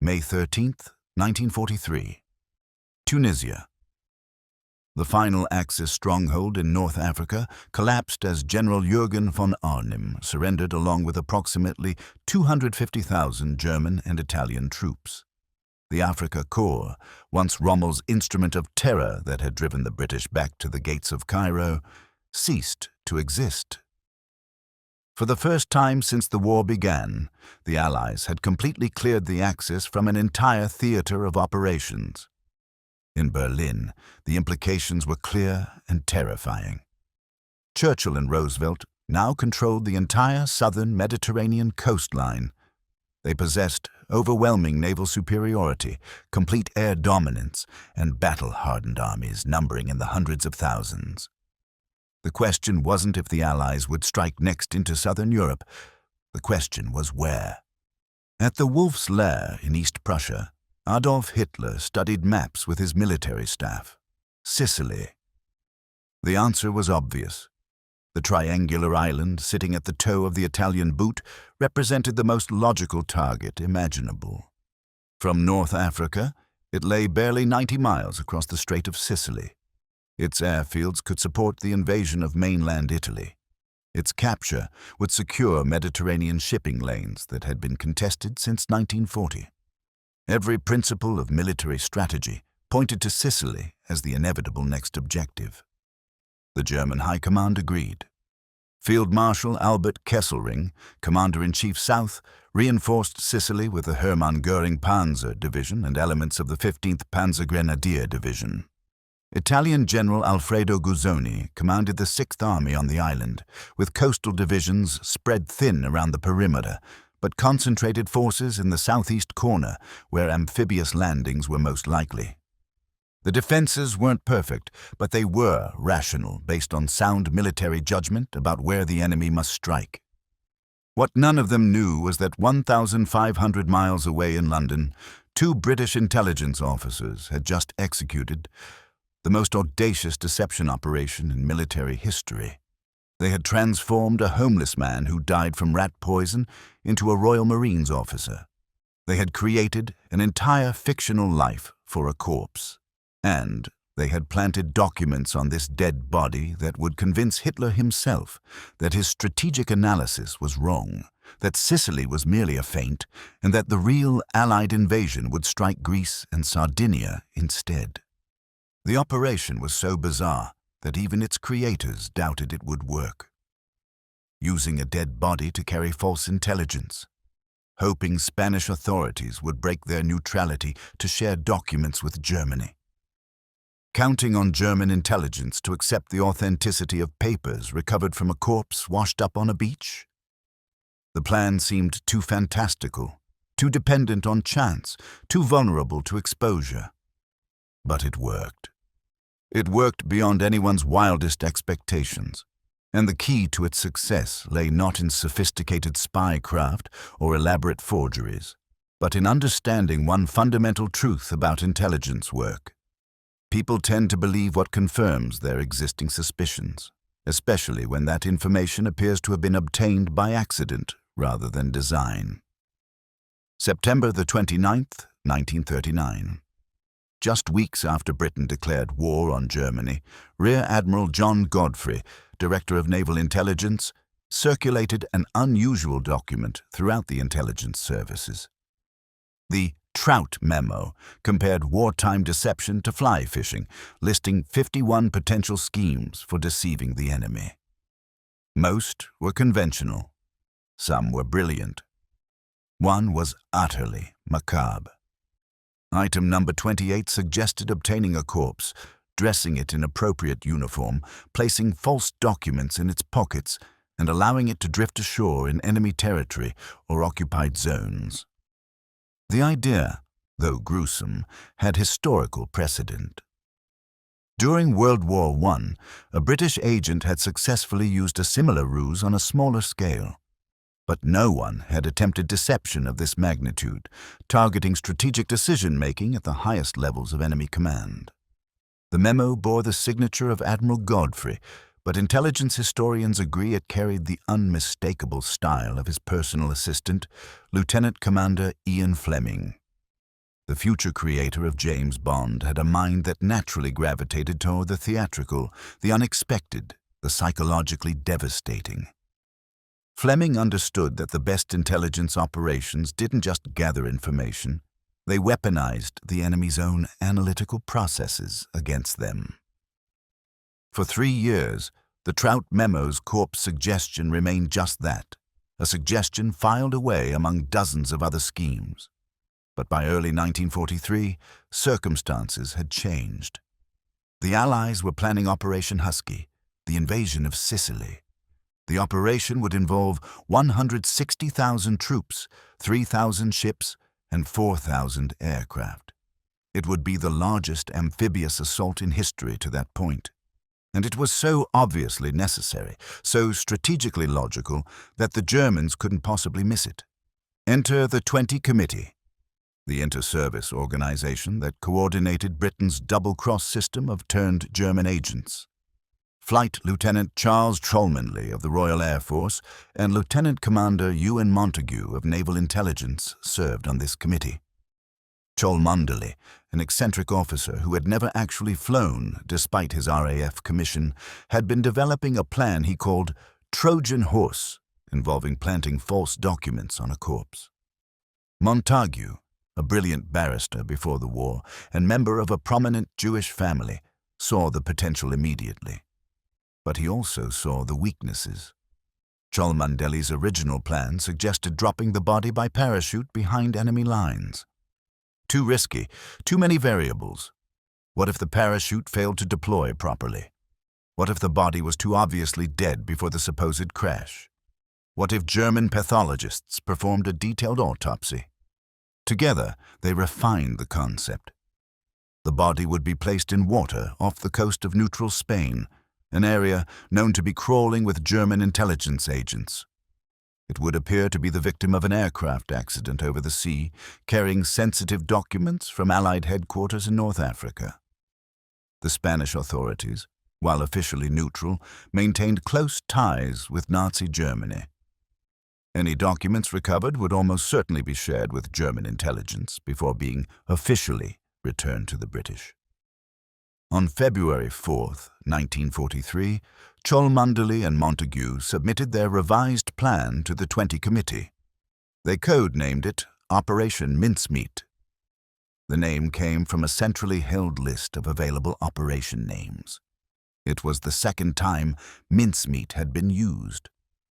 May 13th, 1943. Tunisia. The final Axis stronghold in North Africa collapsed as General Jürgen von Arnim surrendered along with approximately 250,000 German and Italian troops. The Afrika Korps, once Rommel's instrument of terror that had driven the British back to the gates of Cairo, ceased to exist. For the first time since the war began, the Allies had completely cleared the Axis from an entire theater of operations. In Berlin, the implications were clear and terrifying. Churchill and Roosevelt now controlled the entire southern Mediterranean coastline. They possessed overwhelming naval superiority, complete air dominance, and battle-hardened armies numbering in the hundreds of thousands. The question wasn't if the Allies would strike next into southern Europe. The question was where. At the Wolf's Lair in East Prussia, Adolf Hitler studied maps with his military staff. Sicily. The answer was obvious. The triangular island sitting at the toe of the Italian boot represented the most logical target imaginable. From North Africa, it lay barely 90 miles across the Strait of Sicily. Its airfields could support the invasion of mainland Italy. Its capture would secure Mediterranean shipping lanes that had been contested since 1940. Every principle of military strategy pointed to Sicily as the inevitable next objective. The German High Command agreed. Field Marshal Albert Kesselring, Commander-in-Chief South, reinforced Sicily with the Hermann Göring Panzer Division and elements of the 15th Panzer Grenadier Division. Italian General Alfredo Guzzoni commanded the 6th Army on the island, with coastal divisions spread thin around the perimeter, but concentrated forces in the southeast corner, where amphibious landings were most likely. The defenses weren't perfect, but they were rational, based on sound military judgment about where the enemy must strike. What none of them knew was that 1,500 miles away in London, 2 British intelligence officers had just executed the most audacious deception operation in military history. They had transformed a homeless man who died from rat poison into a Royal Marines officer. They had created an entire fictional life for a corpse. And they had planted documents on this dead body that would convince Hitler himself that his strategic analysis was wrong, that Sicily was merely a feint, and that the real Allied invasion would strike Greece and Sardinia instead. The operation was so bizarre that even its creators doubted it would work. Using a dead body to carry false intelligence, hoping Spanish authorities would break their neutrality to share documents with Germany. Counting on German intelligence to accept the authenticity of papers recovered from a corpse washed up on a beach? The plan seemed too fantastical, too dependent on chance, too vulnerable to exposure. But it worked. It worked beyond anyone's wildest expectations, and the key to its success lay not in sophisticated spycraft or elaborate forgeries, but in understanding one fundamental truth about intelligence work. People tend to believe what confirms their existing suspicions, especially when that information appears to have been obtained by accident rather than design. September the 29th, 1939. Just weeks after Britain declared war on Germany, Rear Admiral John Godfrey, Director of Naval Intelligence, circulated an unusual document throughout the intelligence services. The Trout Memo compared wartime deception to fly fishing, listing 51 potential schemes for deceiving the enemy. Most were conventional. Some were brilliant. One was utterly macabre. Item number 28 suggested obtaining a corpse, dressing it in appropriate uniform, placing false documents in its pockets, and allowing it to drift ashore in enemy territory or occupied zones. The idea, though gruesome, had historical precedent. During World War I, a British agent had successfully used a similar ruse on a smaller scale. But no one had attempted deception of this magnitude, targeting strategic decision-making at the highest levels of enemy command. The memo bore the signature of Admiral Godfrey, but intelligence historians agree it carried the unmistakable style of his personal assistant, Lieutenant Commander Ian Fleming. The future creator of James Bond had a mind that naturally gravitated toward the theatrical, the unexpected, the psychologically devastating. Fleming understood that the best intelligence operations didn't just gather information, they weaponized the enemy's own analytical processes against them. For 3 years, the Trout Memo's corpse suggestion remained just that, a suggestion filed away among dozens of other schemes. But by early 1943, circumstances had changed. The Allies were planning Operation Husky, the invasion of Sicily. The operation would involve 160,000 troops, 3,000 ships, and 4,000 aircraft. It would be the largest amphibious assault in history to that point. And it was so obviously necessary, so strategically logical, that the Germans couldn't possibly miss it. Enter the 20 Committee, the inter-service organization that coordinated Britain's double-cross system of turned German agents. Flight Lieutenant Charles Cholmondeley of the Royal Air Force and Lieutenant Commander Ian Montague of Naval Intelligence served on this committee. Cholmondeley, an eccentric officer who had never actually flown despite his RAF commission, had been developing a plan he called Trojan Horse, involving planting false documents on a corpse. Montague, a brilliant barrister before the war and member of a prominent Jewish family, saw the potential immediately. But he also saw the weaknesses. Cholmondeley's original plan suggested dropping the body by parachute behind enemy lines. Too risky, too many variables. What if the parachute failed to deploy properly? What if the body was too obviously dead before the supposed crash? What if German pathologists performed a detailed autopsy? Together, they refined the concept. The body would be placed in water off the coast of neutral Spain, an area known to be crawling with German intelligence agents. It would appear to be the victim of an aircraft accident over the sea, carrying sensitive documents from Allied headquarters in North Africa. The Spanish authorities, while officially neutral, maintained close ties with Nazi Germany. Any documents recovered would almost certainly be shared with German intelligence before being officially returned to the British. On February 4, 1943, Cholmondeley and Montague submitted their revised plan to the 20 Committee. They code-named it Operation Mincemeat. The name came from a centrally held list of available operation names. It was the second time mincemeat had been used.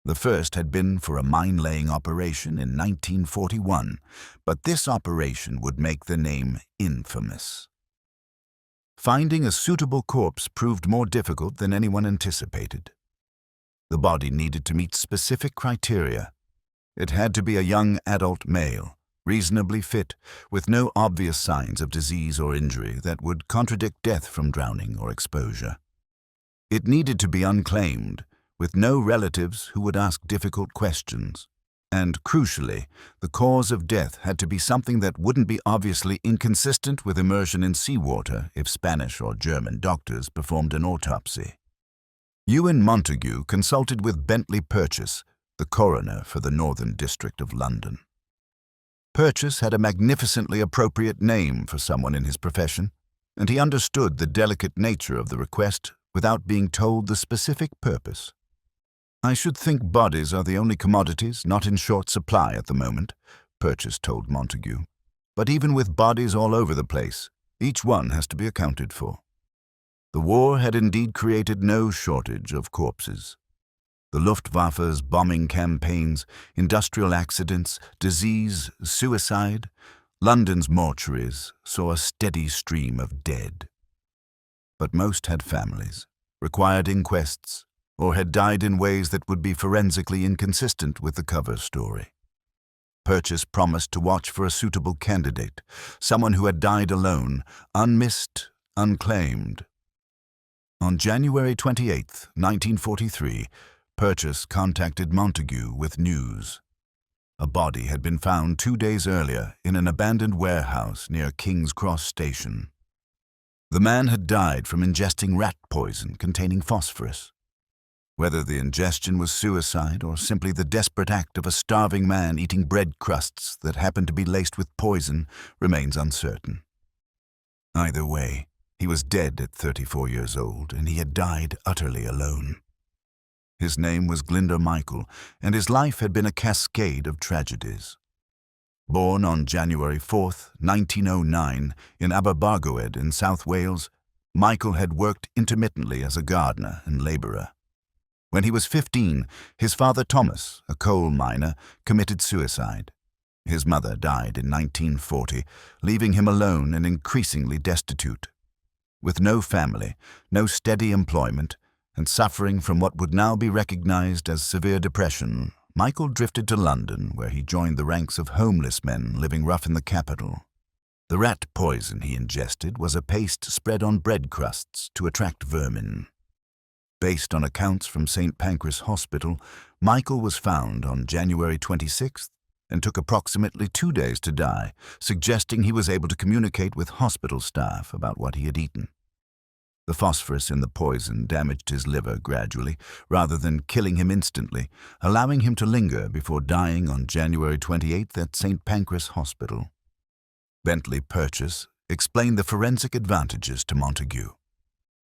The first had been for a mine-laying operation in 1941, but this operation would make the name infamous. Finding a suitable corpse proved more difficult than anyone anticipated. The body needed to meet specific criteria. It had to be a young adult male, reasonably fit, with no obvious signs of disease or injury that would contradict death from drowning or exposure. It needed to be unclaimed, with no relatives who would ask difficult questions. And, crucially, the cause of death had to be something that wouldn't be obviously inconsistent with immersion in seawater if Spanish or German doctors performed an autopsy. Ian Montague consulted with Bentley Purchase, the coroner for the Northern District of London. Purchase had a magnificently appropriate name for someone in his profession, and he understood the delicate nature of the request without being told the specific purpose. "I should think bodies are the only commodities not in short supply at the moment," Purchase told Montague. "But even with bodies all over the place, each one has to be accounted for." The war had indeed created no shortage of corpses. The Luftwaffe's bombing campaigns, industrial accidents, disease, suicide, London's mortuaries saw a steady stream of dead. But most had families, required inquests, or had died in ways that would be forensically inconsistent with the cover story. Purchase promised to watch for a suitable candidate, someone who had died alone, unmissed, unclaimed. On January 28, 1943, Purchase contacted Montague with news. A body had been found 2 days earlier in an abandoned warehouse near King's Cross Station. The man had died from ingesting rat poison containing phosphorus. Whether the ingestion was suicide or simply the desperate act of a starving man eating bread crusts that happened to be laced with poison remains uncertain. Either way, he was dead at 34 years old, and he had died utterly alone. His name was Glyndwr Michael, and his life had been a cascade of tragedies. Born on January 4, 1909, in Abwehr in South Wales, Michael had worked intermittently as a gardener and labourer. When he was 15, his father Thomas, a coal miner, committed suicide. His mother died in 1940, leaving him alone and increasingly destitute. With no family, no steady employment, and suffering from what would now be recognized as severe depression, Michael drifted to London, where he joined the ranks of homeless men living rough in the capital. The rat poison he ingested was a paste spread on bread crusts to attract vermin. Based on accounts from St. Pancras Hospital, Michael was found on January 26th and took approximately 2 days to die, suggesting he was able to communicate with hospital staff about what he had eaten. The phosphorus in the poison damaged his liver gradually, rather than killing him instantly, allowing him to linger before dying on January 28th at St. Pancras Hospital. Bentley Purchase explained the forensic advantages to Montague.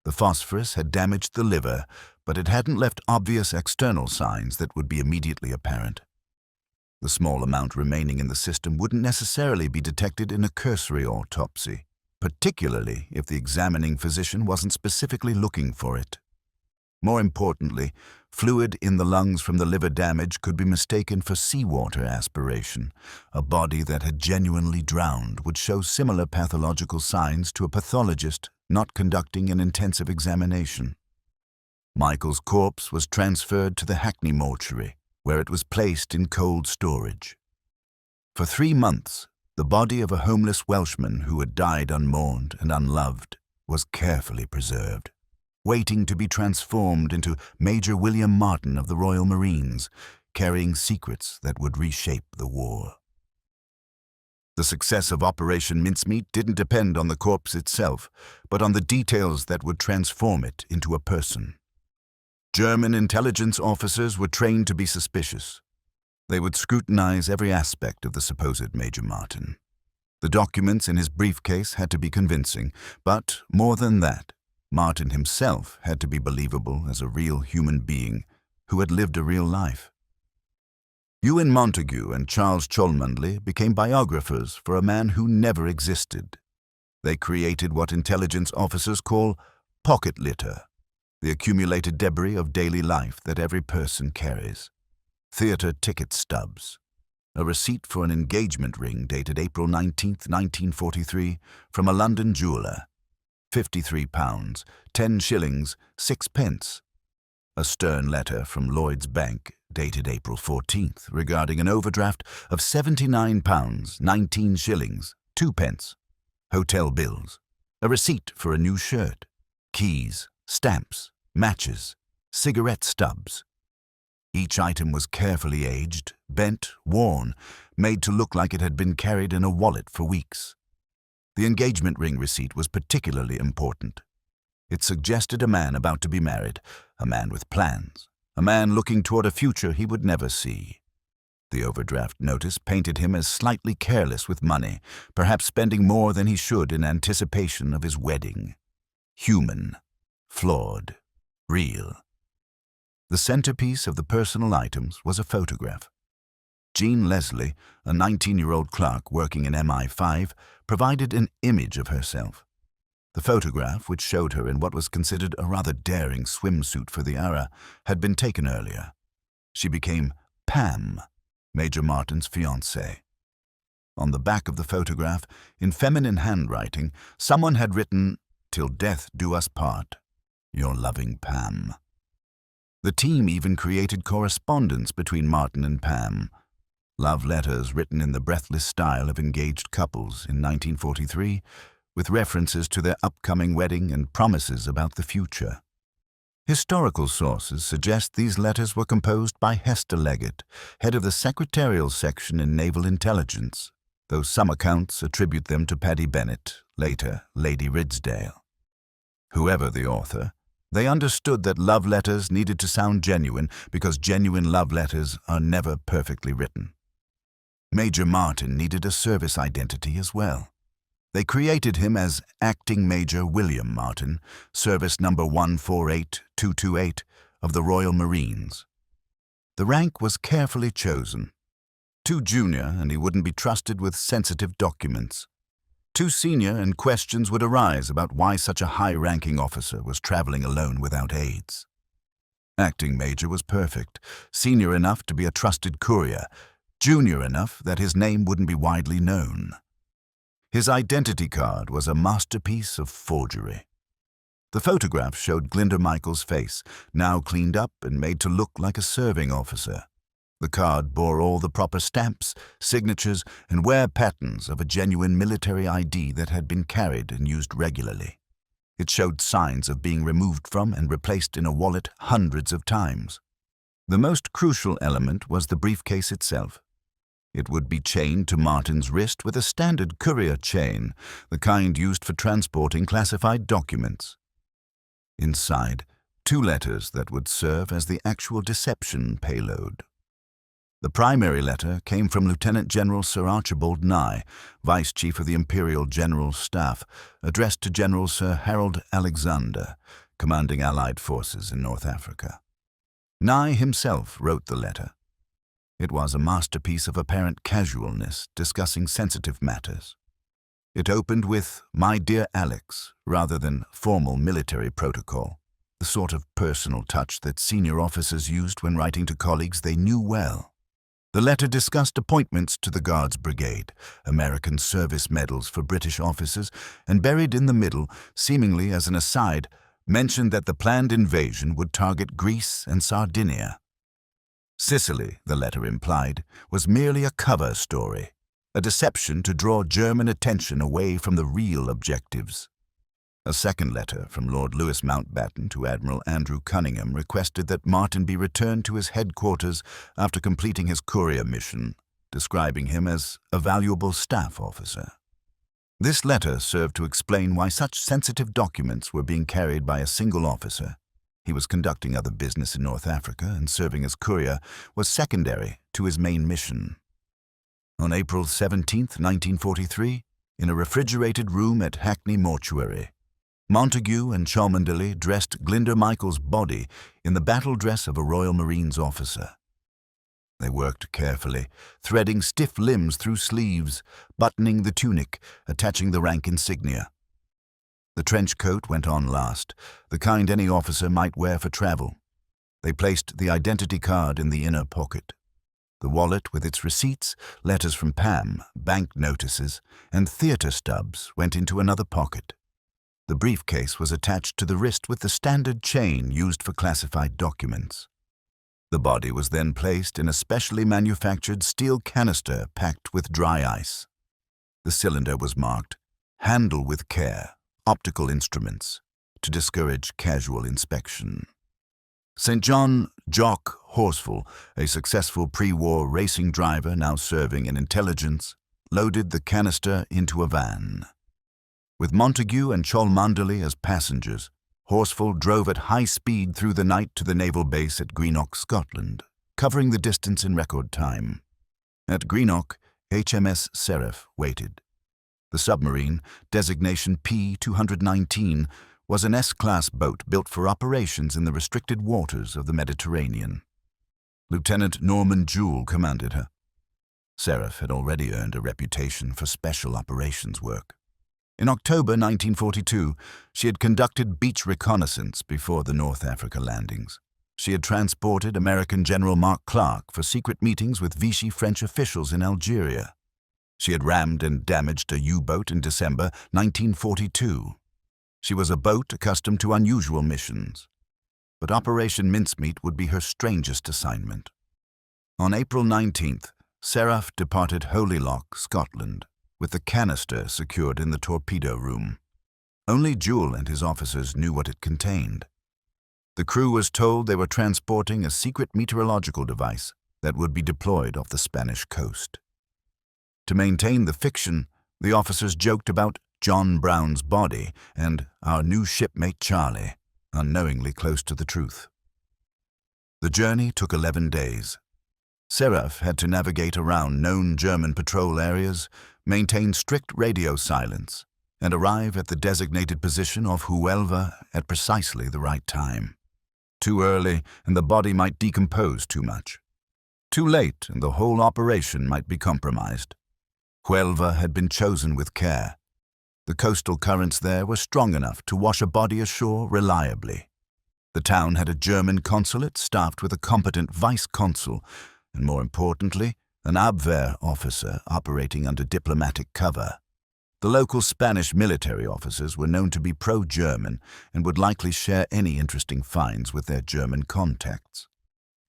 The phosphorus had damaged the liver, but it hadn't left obvious external signs that would be immediately apparent. The small amount remaining in the system wouldn't necessarily be detected in a cursory autopsy, particularly if the examining physician wasn't specifically looking for it. More importantly, fluid in the lungs from the liver damage could be mistaken for seawater aspiration. A body that had genuinely drowned would show similar pathological signs to a pathologist not conducting an intensive examination. Michael's corpse was transferred to the Hackney mortuary, where it was placed in cold storage. For 3 months, the body of a homeless Welshman who had died unmourned and unloved was carefully preserved, waiting to be transformed into Major William Martin of the Royal Marines, carrying secrets that would reshape the war. The success of Operation Mincemeat didn't depend on the corpse itself, but on the details that would transform it into a person. German intelligence officers were trained to be suspicious. They would scrutinize every aspect of the supposed Major Martin. The documents in his briefcase had to be convincing, but more than that, Martin himself had to be believable as a real human being who had lived a real life. Ewan Montague and Charles Cholmondeley became biographers for a man who never existed. They created what intelligence officers call pocket litter, the accumulated debris of daily life that every person carries. Theatre ticket stubs, a receipt for an engagement ring dated April 19, 1943, from a London jeweller, £53, 10 shillings, 6 pence. A stern letter from Lloyd's Bank dated April 14th regarding an overdraft of £79, 19 shillings, 2 pence. Hotel bills, a receipt for a new shirt, keys, stamps, matches, cigarette stubs. Each item was carefully aged, bent, worn, made to look like it had been carried in a wallet for weeks. The engagement ring receipt was particularly important. It suggested a man about to be married, a man with plans, a man looking toward a future he would never see. The overdraft notice painted him as slightly careless with money, perhaps spending more than he should in anticipation of his wedding. Human, flawed, real. The centerpiece of the personal items was a photograph. Jean Leslie, a 19-year-old clerk working in MI5, provided an image of herself. The photograph, which showed her in what was considered a rather daring swimsuit for the era, had been taken earlier. She became Pam, Major Martin's fiancée. On the back of the photograph, in feminine handwriting, someone had written, "Till death do us part, your loving Pam." The team even created correspondence between Martin and Pam. Love letters written in the breathless style of engaged couples in 1943, with references to their upcoming wedding and promises about the future. Historical sources suggest these letters were composed by Hester Leggett, head of the secretarial section in Naval Intelligence, though some accounts attribute them to Paddy Bennett, later Lady Ridsdale. Whoever the author, They understood that love letters needed to sound genuine because genuine love letters are never perfectly written. Major Martin needed a service identity as well. They created him as Acting Major William Martin, service number 148228 of the Royal Marines. The rank was carefully chosen. Too junior, and he wouldn't be trusted with sensitive documents. Too senior, and questions would arise about why such a high-ranking officer was traveling alone without aides. Acting Major was perfect, senior enough to be a trusted courier, junior enough that his name wouldn't be widely known. His identity card was a masterpiece of forgery. The photograph showed Glinda Michael's face, now cleaned up and made to look like a serving officer. The card bore all the proper stamps, signatures, and wear patterns of a genuine military ID that had been carried and used regularly. It showed signs of being removed from and replaced in a wallet hundreds of times. The most crucial element was the briefcase itself. It would be chained to Martin's wrist with a standard courier chain, the kind used for transporting classified documents. Inside, 2 letters that would serve as the actual deception payload. The primary letter came from Lieutenant General Sir Archibald Nye, Vice Chief of the Imperial General Staff, addressed to General Sir Harold Alexander, commanding Allied forces in North Africa. Nye himself wrote the letter. It was a masterpiece of apparent casualness, discussing sensitive matters. It opened with, "My dear Alex," rather than formal military protocol, the sort of personal touch that senior officers used when writing to colleagues they knew well. The letter discussed appointments to the Guards Brigade, American service medals for British officers, and buried in the middle, seemingly as an aside, mentioned that the planned invasion would target Greece and Sardinia. Sicily, the letter implied, was merely a cover story, a deception to draw German attention away from the real objectives. A second letter from Lord Louis Mountbatten to Admiral Andrew Cunningham requested that Martin be returned to his headquarters after completing his courier mission, describing him as a valuable staff officer. This letter served to explain why such sensitive documents were being carried by a single officer. He was conducting other business in North Africa, and serving as courier was secondary to his main mission. On April 17, 1943, in a refrigerated room at Hackney Mortuary, Montague and Cholmondeley dressed Glinda Michael's body in the battle dress of a Royal Marines officer. They worked carefully, threading stiff limbs through sleeves, buttoning the tunic, attaching the rank insignia. The trench coat went on last, the kind any officer might wear for travel. They placed the identity card in the inner pocket. The wallet with its receipts, letters from Pam, bank notices, and theatre stubs went into another pocket. The briefcase was attached to the wrist with the standard chain used for classified documents. The body was then placed in a specially manufactured steel canister packed with dry ice. The cylinder was marked, "Handle with care, optical instruments," to discourage casual inspection. St. John Jock Horsfall, a successful pre-war racing driver now serving in intelligence, loaded the canister into a van. With Montague and Cholmondeley as passengers, Horsfall drove at high speed through the night to the naval base at Greenock, Scotland, covering the distance in record time. At Greenock, HMS Seraph waited. The submarine, designation P-219, was an S-class boat built for operations in the restricted waters of the Mediterranean. Lieutenant Norman Jewell commanded her. Seraph had already earned a reputation for special operations work. In October 1942, she had conducted beach reconnaissance before the North Africa landings. She had transported American General Mark Clark for secret meetings with Vichy French officials in Algeria. She had rammed and damaged a U-boat in December 1942. She was a boat accustomed to unusual missions. But Operation Mincemeat would be her strangest assignment. On April 19th, Seraph departed Holy Loch, Scotland, with the canister secured in the torpedo room. Only Jewell and his officers knew what it contained. The crew was told they were transporting a secret meteorological device that would be deployed off the Spanish coast. To maintain the fiction, the officers joked about John Brown's body and our new shipmate Charlie, unknowingly close to the truth. The journey took 11 days. Seraph had to navigate around known German patrol areas, maintain strict radio silence, and arrive at the designated position of Huelva at precisely the right time. Too early, and the body might decompose too much. Too late, and the whole operation might be compromised. Huelva had been chosen with care. The coastal currents there were strong enough to wash a body ashore reliably. The town had a German consulate staffed with a competent vice-consul, and more importantly, an Abwehr officer operating under diplomatic cover. The local Spanish military officers were known to be pro-German and would likely share any interesting finds with their German contacts.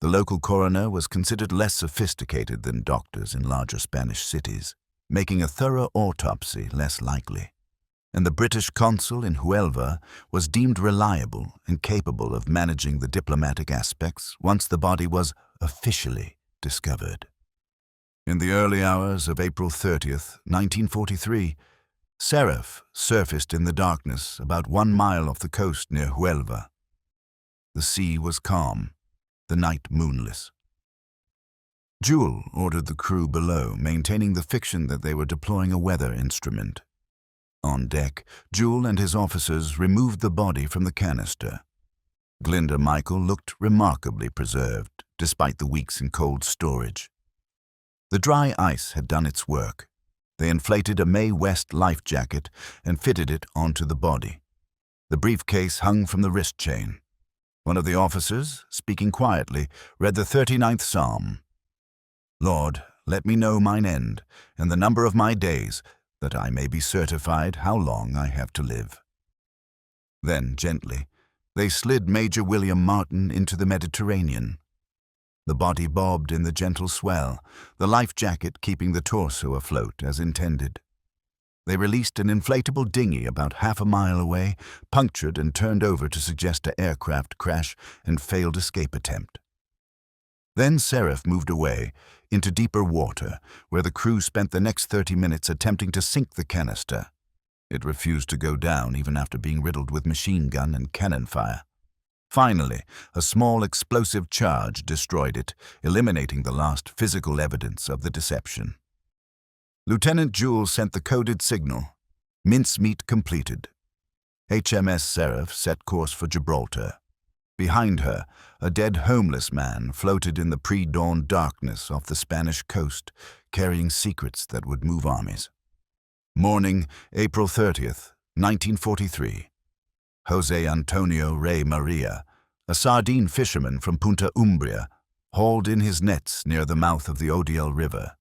The local coroner was considered less sophisticated than doctors in larger Spanish cities, making a thorough autopsy less likely. And the British consul in Huelva was deemed reliable and capable of managing the diplomatic aspects once the body was officially discovered. In the early hours of April 30th, 1943, Seraph surfaced in the darkness about 1 mile off the coast near Huelva. The sea was calm, the night moonless. Jewel ordered the crew below, maintaining the fiction that they were deploying a weather instrument. On deck, Jewel and his officers removed the body from the canister. Glinda Michael looked remarkably preserved, despite the weeks in cold storage. The dry ice had done its work. They inflated a Mae West life jacket and fitted it onto the body. The briefcase hung from the wrist chain. One of the officers, speaking quietly, read the 39th Psalm. "Lord, let me know mine end, and the number of my days, that I may be certified how long I have to live." Then, gently, they slid Major William Martin into the Mediterranean. The body bobbed in the gentle swell, the life jacket keeping the torso afloat as intended. They released an inflatable dinghy about half a mile away, punctured and turned over to suggest an aircraft crash and failed escape attempt. Then Seraph moved away, into deeper water, where the crew spent the next 30 minutes attempting to sink the canister. It refused to go down even after being riddled with machine gun and cannon fire. Finally, a small explosive charge destroyed it, eliminating the last physical evidence of the deception. Lieutenant Jewell sent the coded signal, "Mincemeat completed." HMS Seraph set course for Gibraltar. Behind her, a dead homeless man floated in the pre-dawn darkness off the Spanish coast, carrying secrets that would move armies. Morning, April 30th, 1943. Jose Antonio Rey Maria, a sardine fisherman from Punta Umbria, hauled in his nets near the mouth of the Odiel River.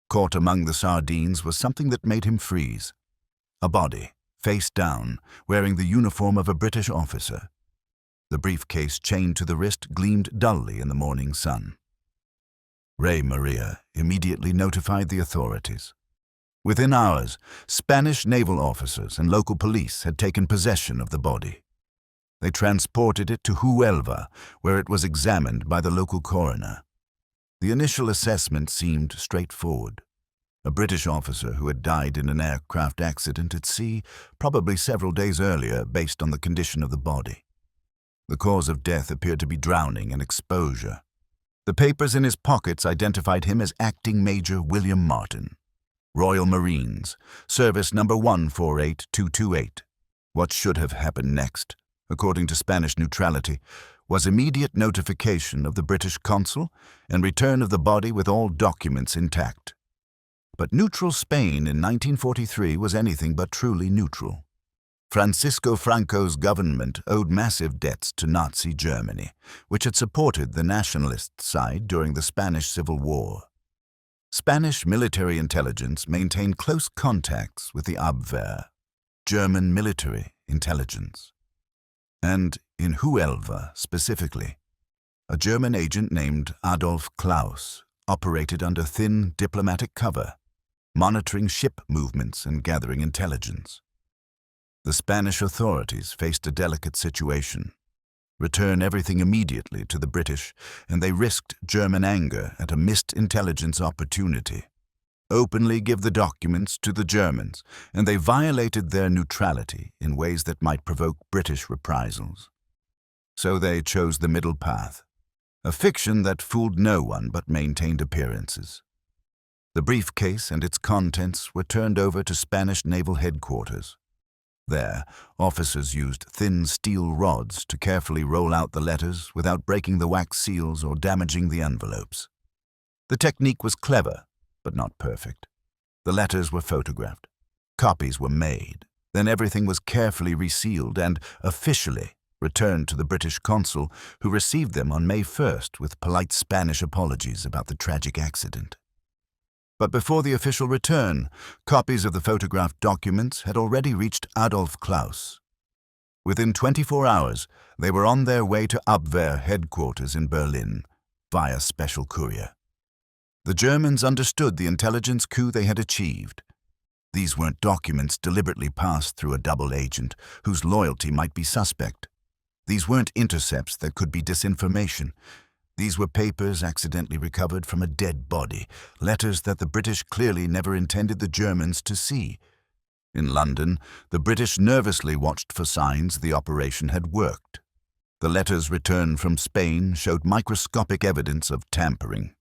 Caught among the sardines was something that made him freeze. A body, face down, wearing the uniform of a British officer. The briefcase chained to the wrist gleamed dully in the morning sun. Rey Maria immediately notified the authorities. Within hours, Spanish naval officers and local police had taken possession of the body. They transported it to Huelva, where it was examined by the local coroner. The initial assessment seemed straightforward. A British officer who had died in an aircraft accident at sea, probably several days earlier, based on the condition of the body. The cause of death appeared to be drowning and exposure. The papers in his pockets identified him as Acting Major William Martin. Royal Marines, Service number 148228. What should have happened next, according to Spanish neutrality, was immediate notification of the British consul and return of the body with all documents intact. But neutral Spain in 1943 was anything but truly neutral. Francisco Franco's government owed massive debts to Nazi Germany, which had supported the nationalist side during the Spanish Civil War. Spanish military intelligence maintained close contacts with the Abwehr, German military intelligence. And in Huelva specifically, a German agent named Adolf Klaus operated under thin diplomatic cover, monitoring ship movements and gathering intelligence. The Spanish authorities faced a delicate situation. Return everything immediately to the British, and they risked German anger at a missed intelligence opportunity. openly give the documents to the Germans, and they violated their neutrality in ways that might provoke British reprisals. So they chose the middle path, a fiction that fooled no one but maintained appearances. The briefcase and its contents were turned over to Spanish naval headquarters. There, officers used thin steel rods to carefully roll out the letters without breaking the wax seals or damaging the envelopes. The technique was clever, but not perfect. The letters were photographed. Copies were made. Then everything was carefully resealed and, officially, returned to the British consul, who received them on May 1st with polite Spanish apologies about the tragic accident. But before the official return, copies of the photographed documents had already reached Adolf Klaus. Within 24 hours, they were on their way to Abwehr headquarters in Berlin, via special courier. The Germans understood the intelligence coup they had achieved. These weren't documents deliberately passed through a double agent whose loyalty might be suspect. These weren't intercepts that could be disinformation. These were papers accidentally recovered from a dead body, letters that the British clearly never intended the Germans to see. In London, the British nervously watched for signs the operation had worked. The letters returned from Spain showed microscopic evidence of tampering.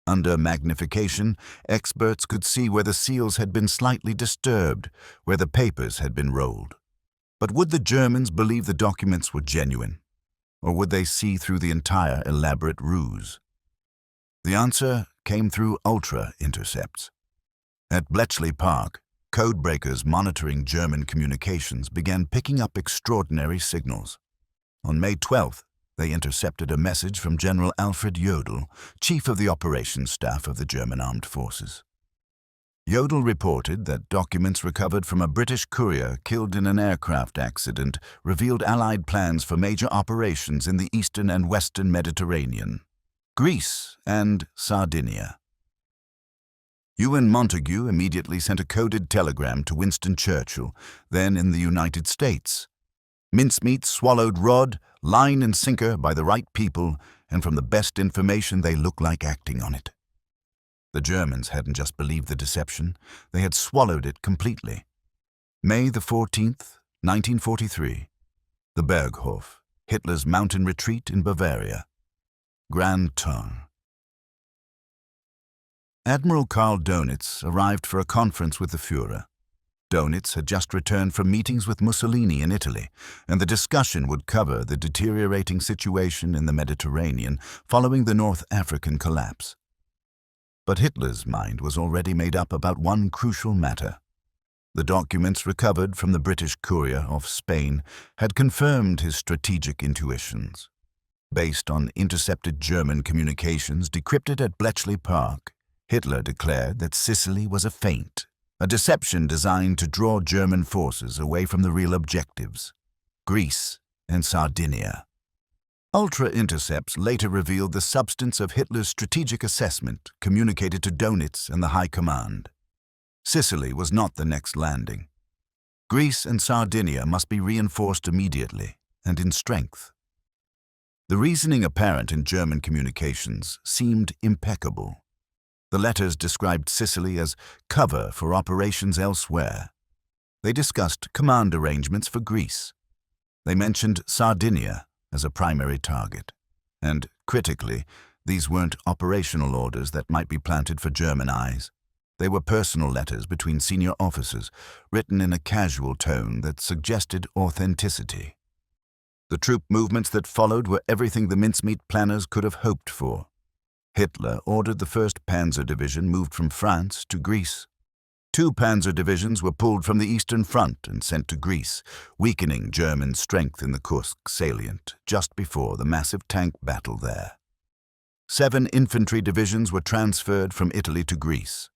Under magnification, experts could see where the seals had been slightly disturbed, where the papers had been rolled. But would the Germans believe the documents were genuine? Or would they see through the entire elaborate ruse? The answer came through ultra-intercepts. At Bletchley Park, codebreakers monitoring German communications began picking up extraordinary signals. On May 12th, they intercepted a message from General Alfred Jodl, chief of the operations staff of the German armed forces. Jodl reported that documents recovered from a British courier killed in an aircraft accident revealed Allied plans for major operations in the eastern and western Mediterranean, Greece and Sardinia. Ewan Montagu immediately sent a coded telegram to Winston Churchill, then in the United States. Mincemeat swallowed rod, line and sinker by the right people, and from the best information they look like acting on it. The Germans hadn't just believed the deception, they had swallowed it completely. May the 14th, 1943. The Berghof, Hitler's mountain retreat in Bavaria. Grand Turn. Admiral Karl Dönitz arrived for a conference with the Führer. Dönitz had just returned from meetings with Mussolini in Italy, and the discussion would cover the deteriorating situation in the Mediterranean following the North African collapse. But Hitler's mind was already made up about one crucial matter. The documents recovered from the British courier off Spain had confirmed his strategic intuitions. Based on intercepted German communications decrypted at Bletchley Park, Hitler declared that Sicily was a feint, a deception designed to draw German forces away from the real objectives, Greece and Sardinia. Ultra-intercepts later revealed the substance of Hitler's strategic assessment communicated to Dönitz and the High Command. Sicily was not the next landing. Greece and Sardinia must be reinforced immediately and in strength. The reasoning apparent in German communications seemed impeccable. The letters described Sicily as cover for operations elsewhere. They discussed command arrangements for Greece. They mentioned Sardinia as a primary target. And, critically, these weren't operational orders that might be planted for German eyes. They were personal letters between senior officers, written in a casual tone that suggested authenticity. The troop movements that followed were everything the mincemeat planners could have hoped for. Hitler ordered the 1st Panzer Division moved from France to Greece. 2 Panzer divisions were pulled from the Eastern Front and sent to Greece, weakening German strength in the Kursk salient just before the massive tank battle there. 7 infantry divisions were transferred from Italy to Greece.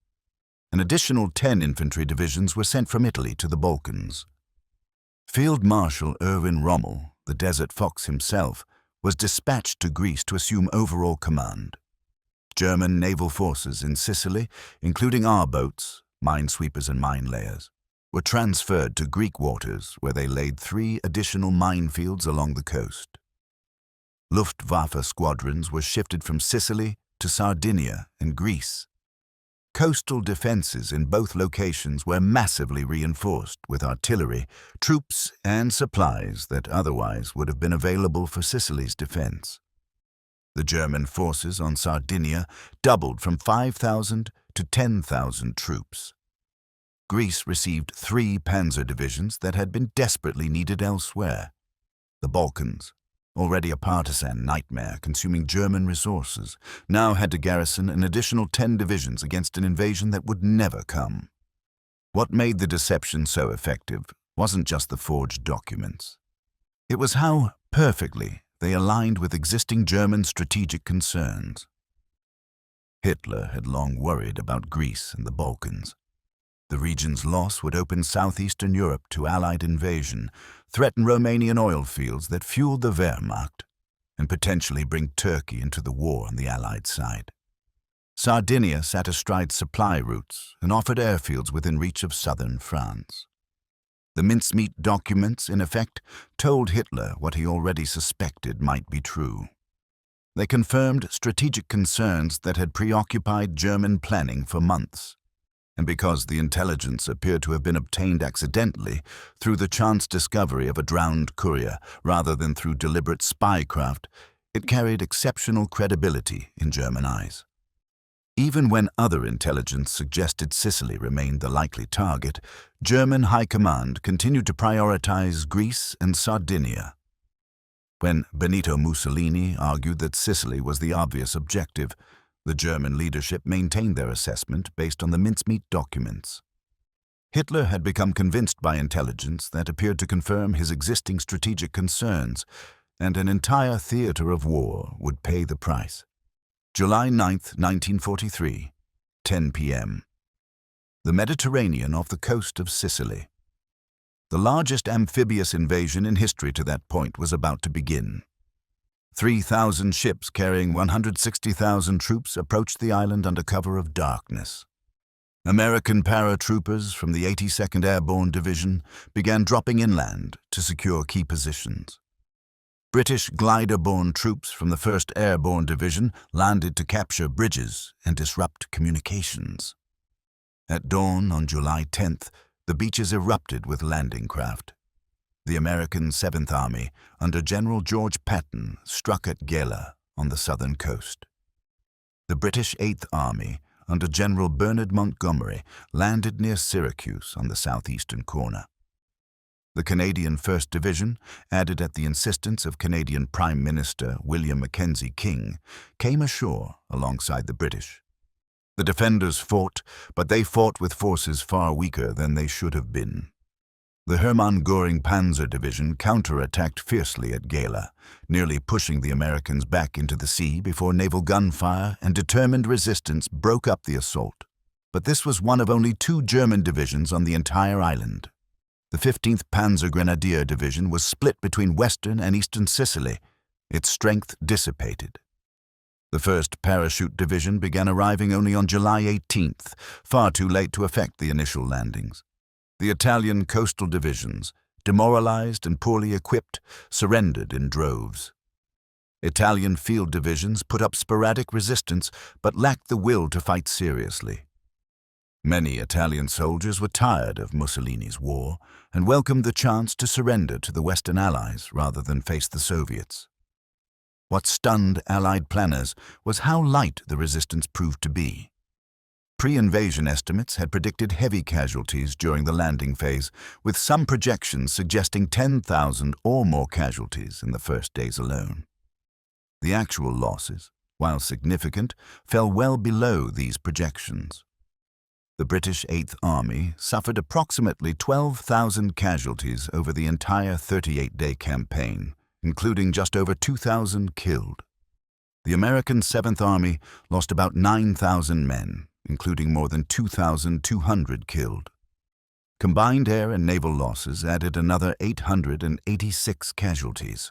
An additional 10 infantry divisions were sent from Italy to the Balkans. Field Marshal Erwin Rommel, the Desert Fox himself, was dispatched to Greece to assume overall command. German naval forces in Sicily, including our boats, minesweepers and mine layers, were transferred to Greek waters where they laid 3 additional minefields along the coast. Luftwaffe squadrons were shifted from Sicily to Sardinia and Greece. Coastal defenses in both locations were massively reinforced with artillery, troops, and supplies that otherwise would have been available for Sicily's defense. The German forces on Sardinia doubled from 5,000 to 10,000 troops. Greece received 3 Panzer divisions that had been desperately needed elsewhere. The Balkans, already a partisan nightmare consuming German resources, now had to garrison an additional 10 divisions against an invasion that would never come. What made the deception so effective wasn't just the forged documents. It was how perfectly they aligned with existing German strategic concerns. Hitler had long worried about Greece and the Balkans. The region's loss would open southeastern Europe to Allied invasion, threaten Romanian oil fields that fueled the Wehrmacht, and potentially bring Turkey into the war on the Allied side. Sardinia sat astride supply routes and offered airfields within reach of southern France. The Mincemeat documents, in effect, told Hitler what he already suspected might be true. They confirmed strategic concerns that had preoccupied German planning for months. And because the intelligence appeared to have been obtained accidentally through the chance discovery of a drowned courier rather than through deliberate spycraft, it carried exceptional credibility in German eyes. Even when other intelligence suggested Sicily remained the likely target, German High Command continued to prioritize Greece and Sardinia. When Benito Mussolini argued that Sicily was the obvious objective, the German leadership maintained their assessment based on the Mincemeat documents. Hitler had become convinced by intelligence that appeared to confirm his existing strategic concerns, and an entire theater of war would pay the price. July 9, 1943, 10 p.m. The Mediterranean off the coast of Sicily. The largest amphibious invasion in history to that point was about to begin. 3,000 ships carrying 160,000 troops approached the island under cover of darkness. American paratroopers from the 82nd Airborne Division began dropping inland to secure key positions. British glider-borne troops from the 1st Airborne Division landed to capture bridges and disrupt communications. At dawn on July 10th, the beaches erupted with landing craft. The American 7th Army, under General George Patton, struck at Gela on the southern coast. The British 8th Army, under General Bernard Montgomery, landed near Syracuse on the southeastern corner. The Canadian 1st Division, added at the insistence of Canadian Prime Minister William Mackenzie King, came ashore alongside the British. The defenders fought, but they fought with forces far weaker than they should have been. The Hermann Göring Panzer Division counterattacked fiercely at Gela, nearly pushing the Americans back into the sea before naval gunfire and determined resistance broke up the assault. But this was one of only 2 German divisions on the entire island. The 15th Panzer Grenadier Division was split between western and eastern Sicily, its strength dissipated. The 1st Parachute Division began arriving only on July 18th, far too late to effect the initial landings. The Italian coastal divisions, demoralized and poorly equipped, surrendered in droves. Italian field divisions put up sporadic resistance but lacked the will to fight seriously. Many Italian soldiers were tired of Mussolini's war and welcomed the chance to surrender to the Western Allies rather than face the Soviets. What stunned Allied planners was how light the resistance proved to be. Pre-invasion estimates had predicted heavy casualties during the landing phase, with some projections suggesting 10,000 or more casualties in the first days alone. The actual losses, while significant, fell well below these projections. The British 8th Army suffered approximately 12,000 casualties over the entire 38-day campaign, including just over 2,000 killed. The American 7th Army lost about 9,000 men, including more than 2,200 killed. Combined air and naval losses added another 886 casualties.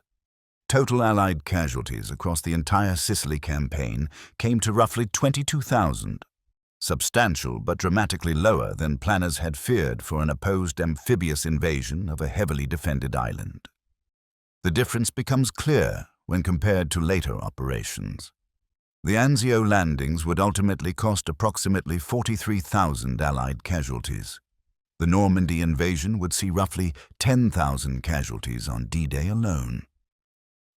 Total Allied casualties across the entire Sicily campaign came to roughly 22,000, substantial but dramatically lower than planners had feared for an opposed amphibious invasion of a heavily defended island. The difference becomes clear when compared to later operations. The Anzio landings would ultimately cost approximately 43,000 Allied casualties. The Normandy invasion would see roughly 10,000 casualties on D-Day alone.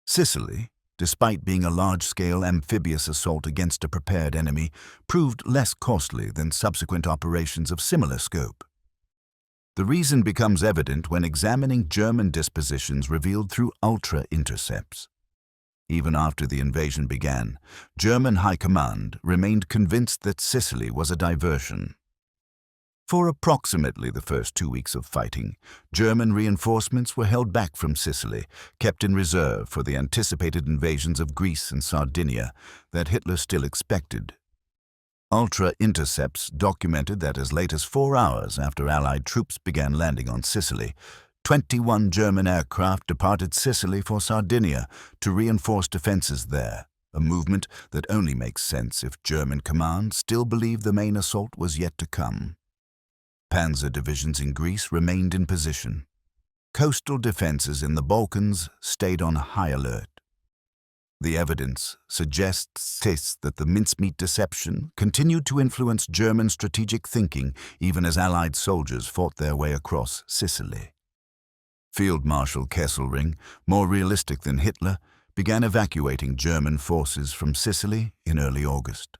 Sicily, despite being a large-scale amphibious assault against a prepared enemy, proved less costly than subsequent operations of similar scope. The reason becomes evident when examining German dispositions revealed through ultra-intercepts. Even after the invasion began, German High Command remained convinced that Sicily was a diversion. For approximately the first 2 weeks of fighting, German reinforcements were held back from Sicily, kept in reserve for the anticipated invasions of Greece and Sardinia that Hitler still expected. Ultra-intercepts documented that as late as 4 hours after Allied troops began landing on Sicily, 21 German aircraft departed Sicily for Sardinia to reinforce defenses there, a movement that only makes sense if German command still believed the main assault was yet to come. Panzer divisions in Greece remained in position. Coastal defenses in the Balkans stayed on high alert. The evidence suggests that the mincemeat deception continued to influence German strategic thinking even as Allied soldiers fought their way across Sicily. Field Marshal Kesselring, more realistic than Hitler, began evacuating German forces from Sicily in early August.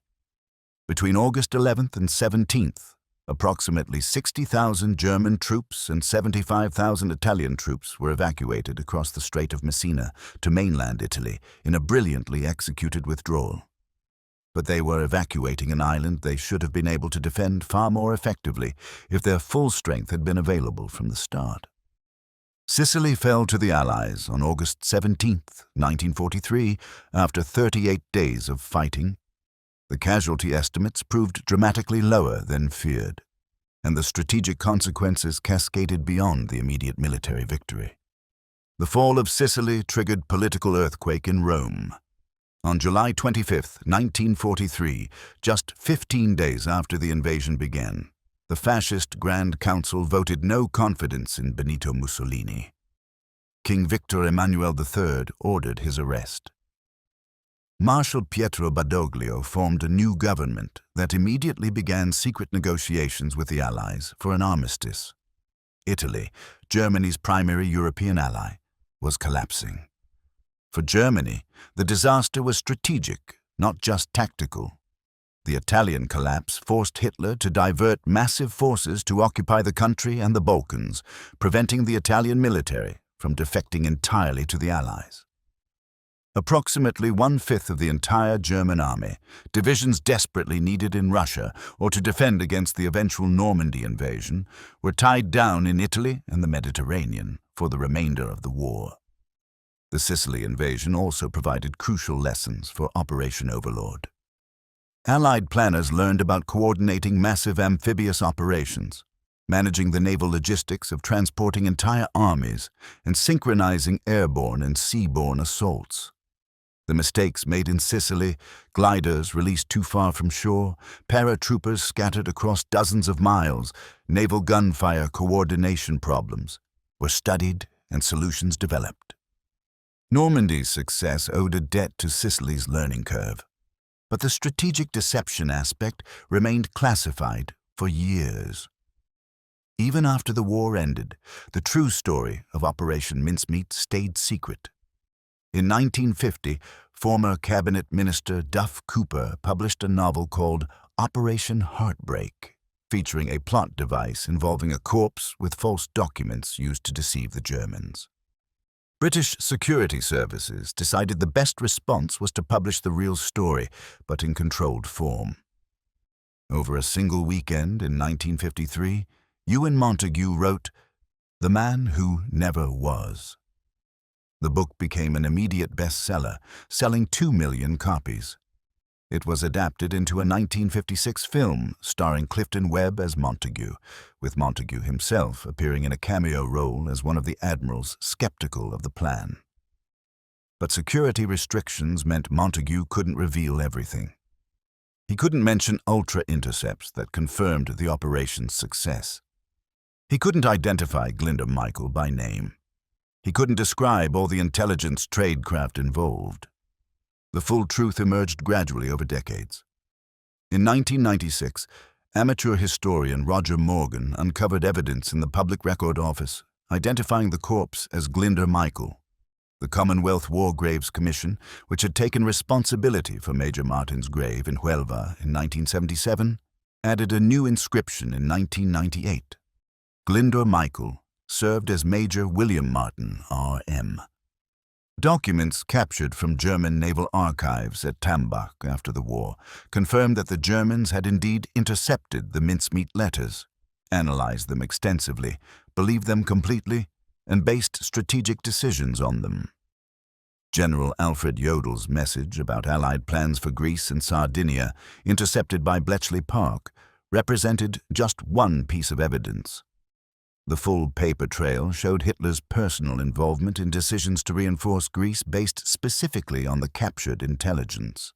Between August 11th and 17th, approximately 60,000 German troops and 75,000 Italian troops were evacuated across the Strait of Messina to mainland Italy in a brilliantly executed withdrawal. But they were evacuating an island they should have been able to defend far more effectively if their full strength had been available from the start. Sicily fell to the Allies on August 17, 1943, after 38 days of fighting. The casualty estimates proved dramatically lower than feared, and the strategic consequences cascaded beyond the immediate military victory. The fall of Sicily triggered political earthquake in Rome. On July 25, 1943, just 15 days after the invasion began, the fascist Grand Council voted no confidence in Benito Mussolini. King Victor Emmanuel III ordered his arrest. Marshal Pietro Badoglio formed a new government that immediately began secret negotiations with the Allies for an armistice. Italy, Germany's primary European ally, was collapsing. For Germany, the disaster was strategic, not just tactical. The Italian collapse forced Hitler to divert massive forces to occupy the country and the Balkans, preventing the Italian military from defecting entirely to the Allies. Approximately 1/5 of the entire German army, divisions desperately needed in Russia or to defend against the eventual Normandy invasion, were tied down in Italy and the Mediterranean for the remainder of the war. The Sicily invasion also provided crucial lessons for Operation Overlord. Allied planners learned about coordinating massive amphibious operations, managing the naval logistics of transporting entire armies, and synchronizing airborne and seaborne assaults. The mistakes made in Sicily, gliders released too far from shore, paratroopers scattered across dozens of miles, naval gunfire coordination problems, were studied and solutions developed. Normandy's success owed a debt to Sicily's learning curve, but the strategic deception aspect remained classified for years. Even after the war ended, the true story of Operation Mincemeat stayed secret. In 1950, former Cabinet Minister Duff Cooper published a novel called Operation Heartbreak, featuring a plot device involving a corpse with false documents used to deceive the Germans. British security services decided the best response was to publish the real story, but in controlled form. Over a single weekend in 1953, Ewan Montagu wrote The Man Who Never Was. The book became an immediate bestseller, selling 2 million copies. It was adapted into a 1956 film starring Clifton Webb as Montagu, with Montagu himself appearing in a cameo role as one of the admirals skeptical of the plan. But security restrictions meant Montagu couldn't reveal everything. He couldn't mention ultra-intercepts that confirmed the operation's success. He couldn't identify Glinda Michael by name. He couldn't describe all the intelligence tradecraft involved. The full truth emerged gradually over decades. In 1996, amateur historian Roger Morgan uncovered evidence in the Public Record Office identifying the corpse as Glyndŵr Michael. The Commonwealth War Graves Commission, which had taken responsibility for Major Martin's grave in Huelva in 1977, added a new inscription in 1998. Glyndŵr Michael served as Major William Martin, R.M. Documents captured from German naval archives at Tambach after the war confirmed that the Germans had indeed intercepted the Mincemeat letters, analyzed them extensively, believed them completely, and based strategic decisions on them. General Alfred Jodel's message about Allied plans for Greece and Sardinia, intercepted by Bletchley Park, represented just one piece of evidence. The full paper trail showed Hitler's personal involvement in decisions to reinforce Greece based specifically on the captured intelligence.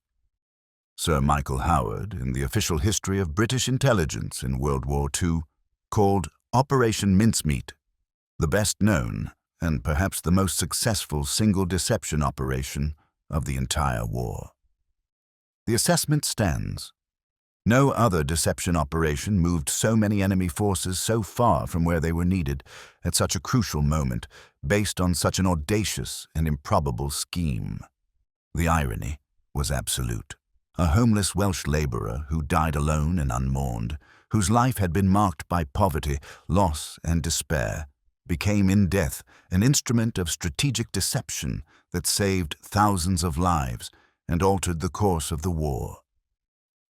Sir Michael Howard, in the official history of British intelligence in World War II, called Operation Mincemeat the best known and perhaps the most successful single deception operation of the entire war. The assessment stands. No other deception operation moved so many enemy forces so far from where they were needed at such a crucial moment, based on such an audacious and improbable scheme. The irony was absolute. A homeless Welsh labourer who died alone and unmourned, whose life had been marked by poverty, loss, and despair, became in death an instrument of strategic deception that saved thousands of lives and altered the course of the war.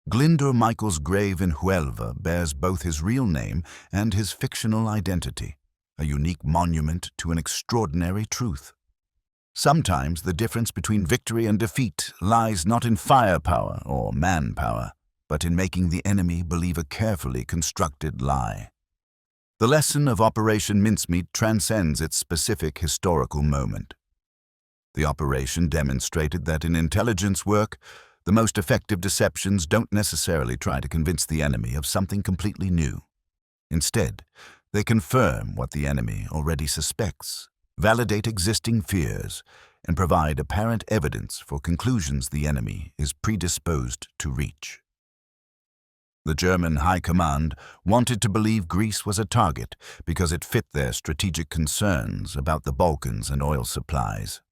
Glyndŵr Michael's grave in Huelva bears both his real name and his fictional identity, a unique monument to an extraordinary truth. Sometimes the difference between victory and defeat lies not in firepower or manpower, but in making the enemy believe a carefully constructed lie. The lesson of Operation Mincemeat transcends its specific historical moment. The operation demonstrated that in intelligence work, the most effective deceptions don't necessarily try to convince the enemy of something completely new. Instead, they confirm what the enemy already suspects, validate existing fears, and provide apparent evidence for conclusions the enemy is predisposed to reach. The German High Command wanted to believe Greece was a target because it fit their strategic concerns about the Balkans and oil supplies.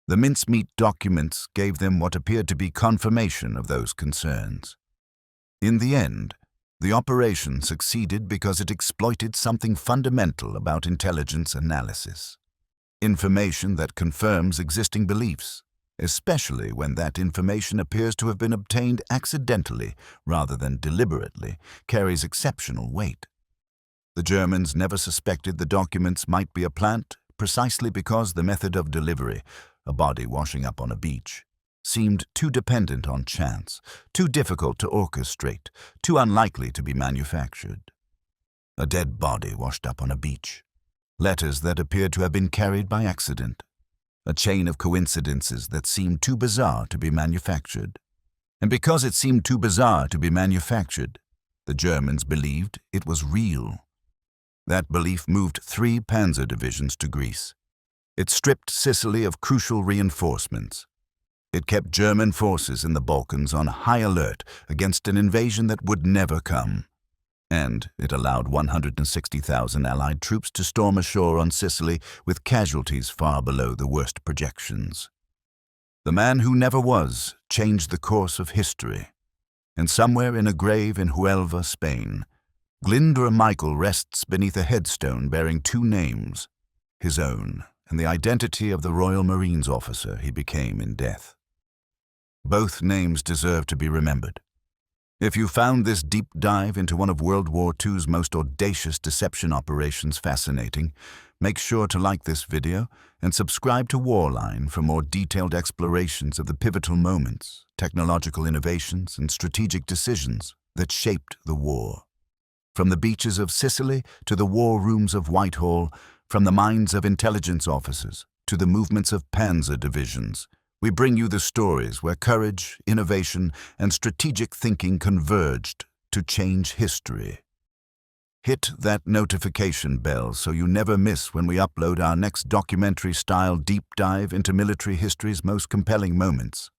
The Mincemeat documents gave them what appeared to be confirmation of those concerns. In the end, the operation succeeded because it exploited something fundamental about intelligence analysis. Information that confirms existing beliefs, especially when that information appears to have been obtained accidentally rather than deliberately, carries exceptional weight. The Germans never suspected the documents might be a plant precisely because the method of delivery, a body washing up on a beach, seemed too dependent on chance, too difficult to orchestrate, too unlikely to be manufactured. A dead body washed up on a beach. Letters that appeared to have been carried by accident. A chain of coincidences that seemed too bizarre to be manufactured. And because it seemed too bizarre to be manufactured, the Germans believed it was real. That belief moved 3 Panzer divisions to Greece. It stripped Sicily of crucial reinforcements. It kept German forces in the Balkans on high alert against an invasion that would never come. And it allowed 160,000 Allied troops to storm ashore on Sicily with casualties far below the worst projections. The man who never was changed the course of history. And somewhere in a grave in Huelva, Spain, Glyndŵr Michael rests beneath a headstone bearing 2 names, his own and the identity of the Royal Marines officer he became in death. Both names deserve to be remembered. If you found this deep dive into one of World War II's most audacious deception operations fascinating, make sure to like this video and subscribe to Warline for more detailed explorations of the pivotal moments, technological innovations, and strategic decisions that shaped the war. From the beaches of Sicily to the war rooms of Whitehall, from the minds of intelligence officers to the movements of Panzer divisions, we bring you the stories where courage, innovation, and strategic thinking converged to change history. Hit that notification bell so you never miss when we upload our next documentary-style deep dive into military history's most compelling moments.